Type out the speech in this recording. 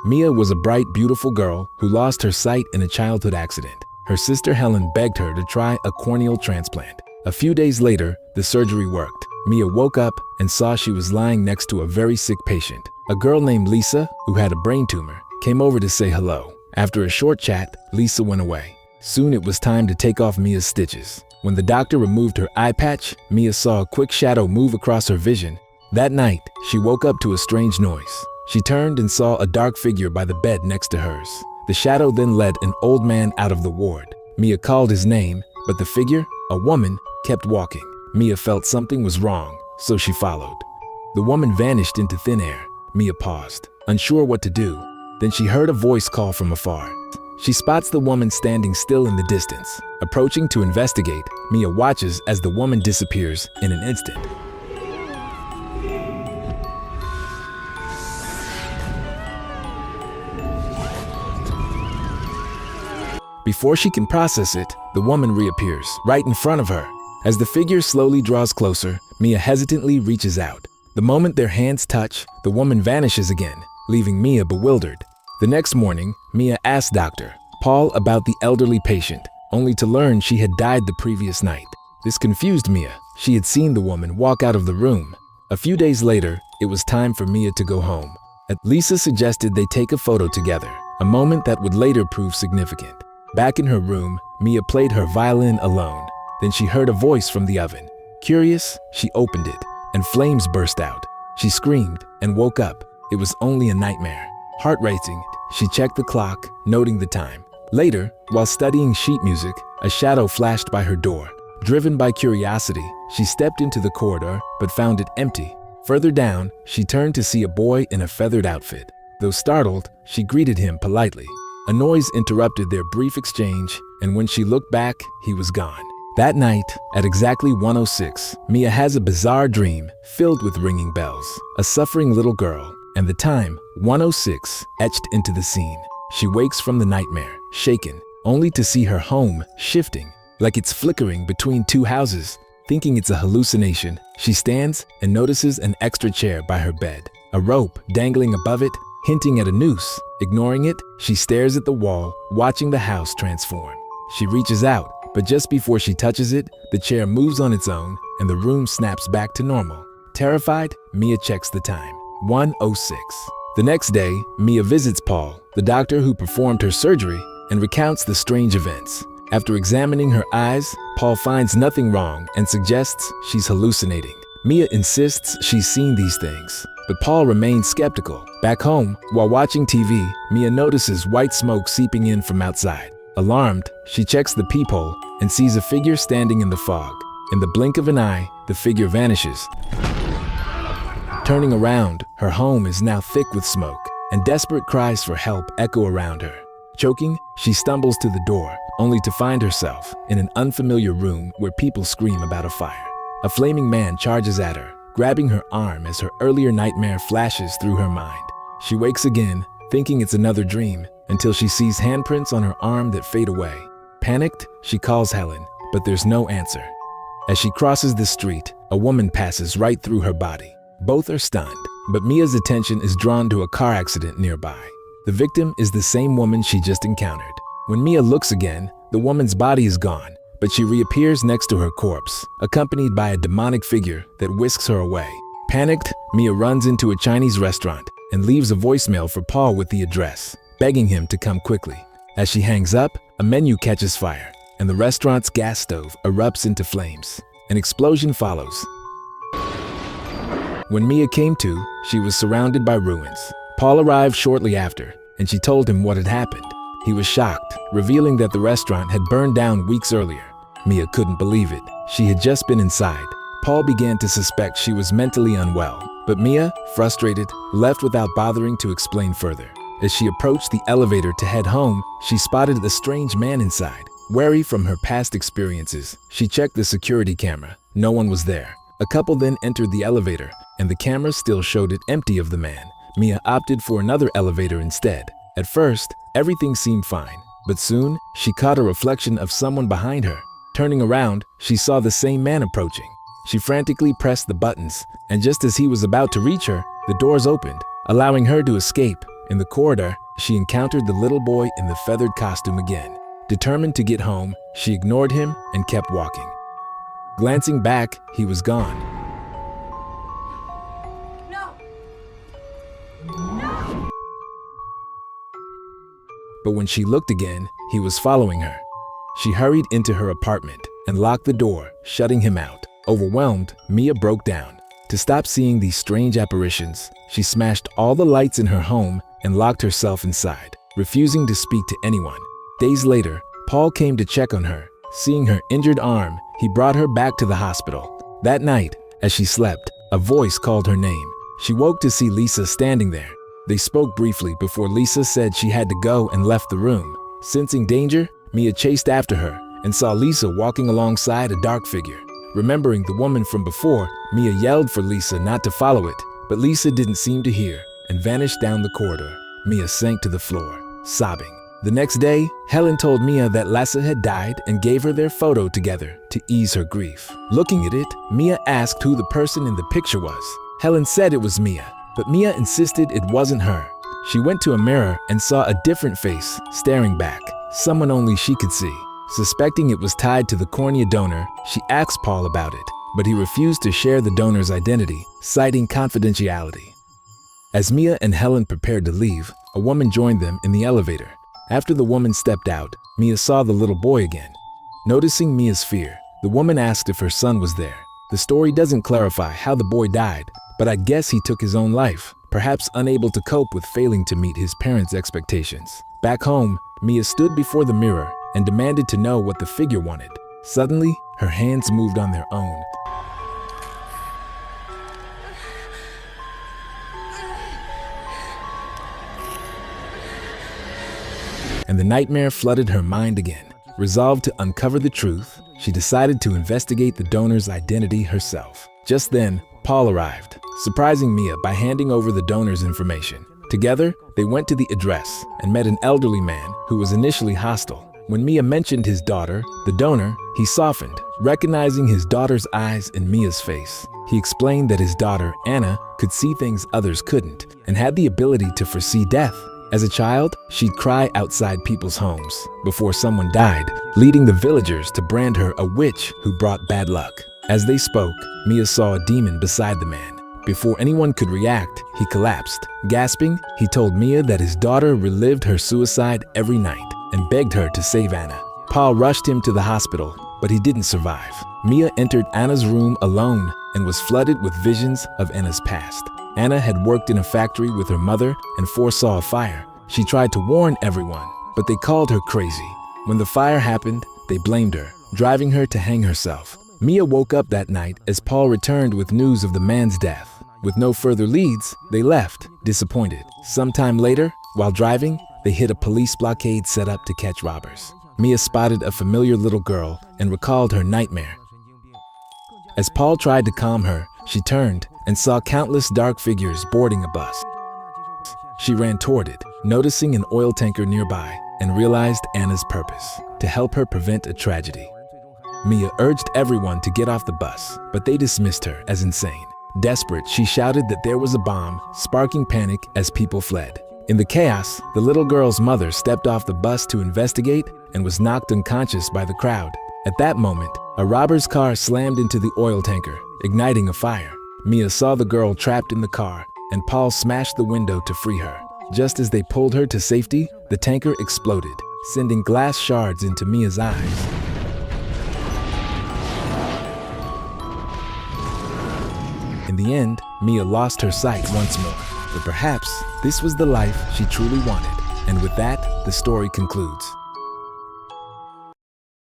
Mia was a bright, beautiful girl who lost her sight in a childhood accident. Her sister Helen begged her to try a corneal transplant. A few days later, the surgery worked. Mia woke up and saw she was lying next to a very sick patient. A girl named Lisa, who had a brain tumor, came over to say hello. After a short chat, Lisa went away. Soon it was time to take off Mia's stitches. When the doctor removed her eye patch, Mia saw a quick shadow move across her vision. That night, she woke up to a strange noise. She turned and saw a dark figure by the bed next to hers. The shadow then led an old man out of the ward. Mia called his name, but the figure, a woman, kept walking. Mia felt something was wrong, so she followed. The woman vanished into thin air. Mia paused, unsure what to do. Then she heard a voice call from afar. She spots the woman standing still in the distance. Approaching to investigate, Mia watches as the woman disappears in an instant. Before she can process it, the woman reappears right in front of her. As the figure slowly draws closer, Mia hesitantly reaches out. The moment their hands touch, the woman vanishes again, leaving Mia bewildered. The next morning, Mia asked Dr. Paul about the elderly patient, only to learn she had died the previous night. This confused Mia. She had seen the woman walk out of the room. A few days later, it was time for Mia to go home. Lisa suggested they take a photo together, a moment that would later prove significant. Back in her room, Mia played her violin alone. Then she heard a voice from the oven. Curious, she opened it, and flames burst out. She screamed and woke up. It was only a nightmare. Heart racing, she checked the clock, noting the time. Later, while studying sheet music, a shadow flashed by her door. Driven by curiosity, she stepped into the corridor, but found it empty. Further down, she turned to see a boy in a feathered outfit. Though startled, she greeted him politely. A noise interrupted their brief exchange, and when she looked back, he was gone. That night, at exactly 1:06, Mia has a bizarre dream filled with ringing bells, a suffering little girl, and the time, 1:06, etched into the scene. She wakes from the nightmare, shaken, only to see her home shifting, like it's flickering between two houses. Thinking it's a hallucination, she stands and notices an extra chair by her bed, a rope dangling above it, hinting at a noose. Ignoring it, she stares at the wall, watching the house transform. She reaches out, but just before she touches it, the chair moves on its own and the room snaps back to normal. Terrified, Mia checks the time, 1:06. The next day, Mia visits Paul, the doctor who performed her surgery, and recounts the strange events. After examining her eyes, Paul finds nothing wrong and suggests she's hallucinating. Mia insists she's seen these things, but Paul remains skeptical. Back home, while watching TV, Mia notices white smoke seeping in from outside. Alarmed, she checks the peephole and sees a figure standing in the fog. In the blink of an eye, the figure vanishes. Turning around, her home is now thick with smoke, and desperate cries for help echo around her. Choking, she stumbles to the door, only to find herself in an unfamiliar room where people scream about a fire. A flaming man charges at her, grabbing her arm as her earlier nightmare flashes through her mind. She wakes again, thinking it's another dream, until she sees handprints on her arm that fade away. Panicked, she calls Helen, but there's no answer. As she crosses the street, a woman passes right through her body. Both are stunned, but Mia's attention is drawn to a car accident nearby. The victim is the same woman she just encountered. When Mia looks again, the woman's body is gone, but she reappears next to her corpse, accompanied by a demonic figure that whisks her away. Panicked, Mia runs into a Chinese restaurant and leaves a voicemail for Paul with the address, begging him to come quickly. As she hangs up, a menu catches fire, and the restaurant's gas stove erupts into flames. An explosion follows. When Mia came to, she was surrounded by ruins. Paul arrived shortly after, and she told him what had happened. He was shocked, revealing that the restaurant had burned down weeks earlier. Mia couldn't believe it. She had just been inside. Paul began to suspect she was mentally unwell, but Mia, frustrated, left without bothering to explain further. As she approached the elevator to head home, she spotted a strange man inside. Wary from her past experiences, she checked the security camera. No one was there. A couple then entered the elevator, and the camera still showed it empty of the man. Mia opted for another elevator instead. At first, everything seemed fine, but soon, she caught a reflection of someone behind her. Turning around, she saw the same man approaching. She frantically pressed the buttons, and just as he was about to reach her, the doors opened, allowing her to escape. In the corridor, she encountered the little boy in the feathered costume again. Determined to get home, she ignored him and kept walking. Glancing back, he was gone. But when she looked again, he was following her. She hurried into her apartment and locked the door, shutting him out. Overwhelmed, Mia broke down. To stop seeing these strange apparitions, she smashed all the lights in her home and locked herself inside, refusing to speak to anyone. Days later, Paul came to check on her. Seeing her injured arm, he brought her back to the hospital. That night, as she slept, a voice called her name. She woke to see Lisa standing there. They spoke briefly before Lisa said she had to go and left the room. Sensing danger, Mia chased after her and saw Lisa walking alongside a dark figure. Remembering the woman from before, Mia yelled for Lisa not to follow it, but Lisa didn't seem to hear and vanished down the corridor. Mia sank to the floor, sobbing. The next day, Helen told Mia that Lasse had died and gave her their photo together to ease her grief. Looking at it, Mia asked who the person in the picture was. Helen said it was Mia, but Mia insisted it wasn't her. She went to a mirror and saw a different face staring back, someone only she could see. Suspecting it was tied to the cornea donor, she asked Paul about it, but he refused to share the donor's identity, citing confidentiality. As Mia and Helen prepared to leave, a woman joined them in the elevator. After the woman stepped out, Mia saw the little boy again. Noticing Mia's fear, the woman asked if her son was there. The story doesn't clarify how the boy died, but I guess he took his own life, perhaps unable to cope with failing to meet his parents' expectations. Back home, Mia stood before the mirror and demanded to know what the figure wanted. Suddenly, her hands moved on their own. And the nightmare flooded her mind again. Resolved to uncover the truth, she decided to investigate the donor's identity herself. Just then, Paul arrived, surprising Mia by handing over the donor's information. Together, they went to the address and met an elderly man who was initially hostile. When Mia mentioned his daughter, the donor, he softened, recognizing his daughter's eyes in Mia's face. He explained that his daughter, Anna, could see things others couldn't and had the ability to foresee death. As a child, she'd cry outside people's homes before someone died, leading the villagers to brand her a witch who brought bad luck. As they spoke, Mia saw a demon beside the man. Before anyone could react, he collapsed. Gasping, he told Mia that his daughter relived her suicide every night and begged her to save Anna. Paul rushed him to the hospital, but he didn't survive. Mia entered Anna's room alone and was flooded with visions of Anna's past. Anna had worked in a factory with her mother and foresaw a fire. She tried to warn everyone, but they called her crazy. When the fire happened, they blamed her, driving her to hang herself. Mia woke up that night as Paul returned with news of the man's death. With no further leads, they left, disappointed. Sometime later, while driving, they hit a police blockade set up to catch robbers. Mia spotted a familiar little girl and recalled her nightmare. As Paul tried to calm her, she turned and saw countless dark figures boarding a bus. She ran toward it, noticing an oil tanker nearby, and realized Anna's purpose: to help her prevent a tragedy. Mia urged everyone to get off the bus, but they dismissed her as insane. Desperate, she shouted that there was a bomb, sparking panic as people fled. In the chaos, the little girl's mother stepped off the bus to investigate and was knocked unconscious by the crowd. At that moment, a robber's car slammed into the oil tanker, igniting a fire. Mia saw the girl trapped in the car, and Paul smashed the window to free her. Just as they pulled her to safety, the tanker exploded, sending glass shards into Mia's eyes. In the end, Mia lost her sight once more, but perhaps this was the life she truly wanted. And with that, the story concludes.